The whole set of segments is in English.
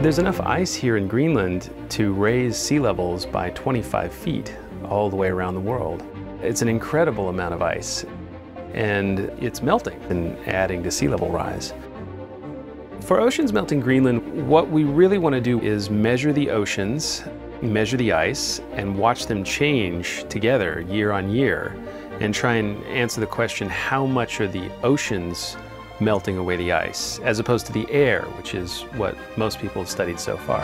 There's enough ice here in Greenland to raise sea levels by 25 feet all the way around the world. It's an incredible amount of ice, and it's melting and adding to sea level rise. For oceans melting Greenland, what we really want to do is measure the oceans, measure the ice, and watch them change together year on year, and try and answer the question, how much are the oceans melting away the ice, as opposed to the air, which is what most people have studied so far.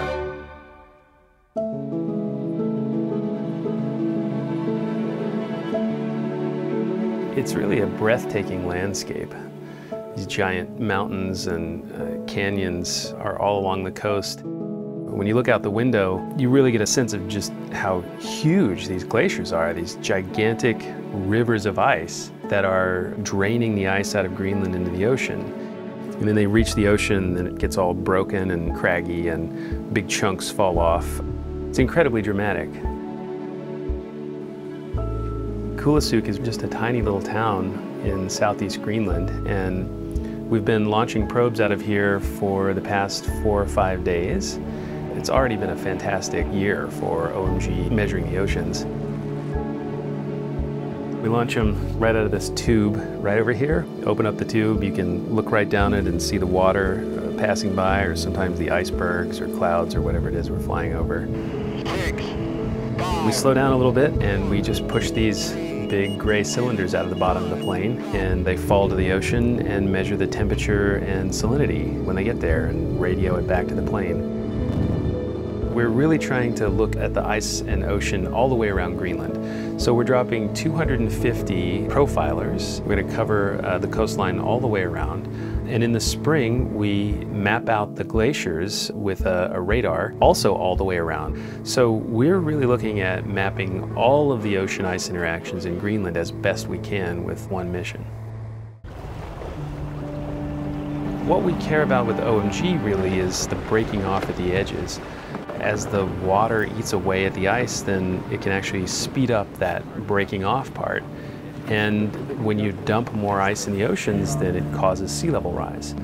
It's really a breathtaking landscape. These giant mountains and canyons are all along the coast. When you look out the window, you really get a sense of just how huge these glaciers are, these gigantic rivers of ice that are draining the ice out of Greenland into the ocean. And then they reach the ocean and it gets all broken and craggy and big chunks fall off. It's incredibly dramatic. Kulasuk is just a tiny little town in southeast Greenland, and we've been launching probes out of here for the past 4 or 5 days. It's already been a fantastic year for OMG measuring the oceans. We launch them right out of this tube right over here. Open up the tube, you can look right down it and see the water passing by, or sometimes the icebergs or clouds or whatever it is we're flying over. 6, 5. We slow down a little bit and we just push these big gray cylinders out of the bottom of the plane, and they fall to the ocean and measure the temperature and salinity when they get there and radio it back to the plane. We're really trying to look at the ice and ocean all the way around Greenland. So we're dropping 250 profilers. We're going to cover the coastline all the way around. And in the spring, we map out the glaciers with a radar, also all the way around. So we're really looking at mapping all of the ocean-ice interactions in Greenland as best we can with one mission. What we care about with OMG really is the breaking off at the edges. As the water eats away at the ice, then it can actually speed up that breaking off part. And when you dump more ice in the oceans, then it causes sea level rise.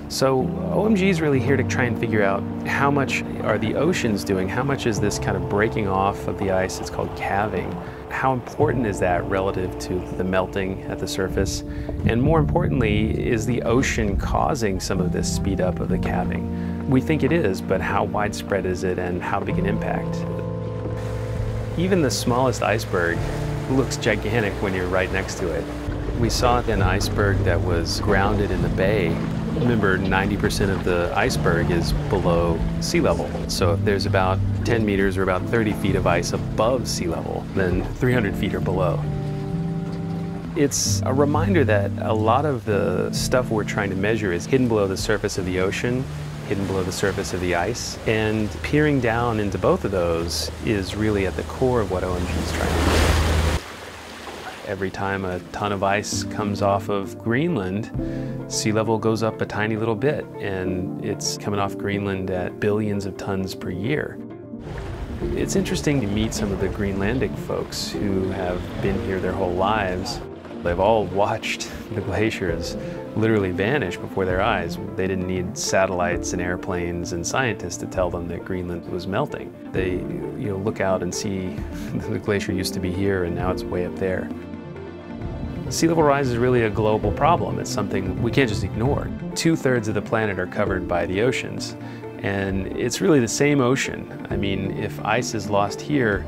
So OMG is really here to try and figure out how much are the oceans doing, how much is this kind of breaking off of the ice, it's called calving. How important is that relative to the melting at the surface? And more importantly, is the ocean causing some of this speed up of the calving? We think it is, but how widespread is it and how big an impact? Even the smallest iceberg looks gigantic when you're right next to it. We saw an iceberg that was grounded in the bay. Remember, 90% of the iceberg is below sea level. So if there's about 10 meters or about 30 feet of ice above sea level, then 300 feet are below. It's a reminder that a lot of the stuff we're trying to measure is hidden below the surface of the ocean, hidden below the surface of the ice, and peering down into both of those is really at the core of what OMG is trying to do. Every time a ton of ice comes off of Greenland, sea level goes up a tiny little bit, and it's coming off Greenland at billions of tons per year. It's interesting to meet some of the Greenlandic folks who have been here their whole lives. They've all watched the glaciers literally vanish before their eyes. They didn't need satellites and airplanes and scientists to tell them that Greenland was melting. They look out and see the glacier used to be here and now it's way up there. Sea level rise is really a global problem. It's something we can't just ignore. 2/3 of the planet are covered by the oceans, and it's really the same ocean. I mean, if ice is lost here,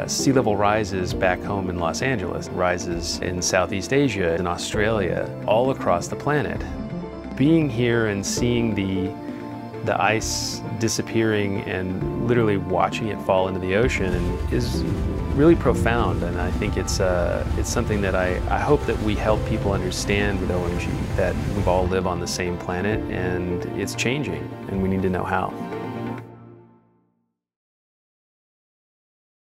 sea level rises back home in Los Angeles, rises in Southeast Asia, in Australia, all across the planet. Being here and seeing the ice disappearing and literally watching it fall into the ocean is really profound, and I think it's something that I hope that we help people understand with OMG, that we all live on the same planet and it's changing and we need to know how.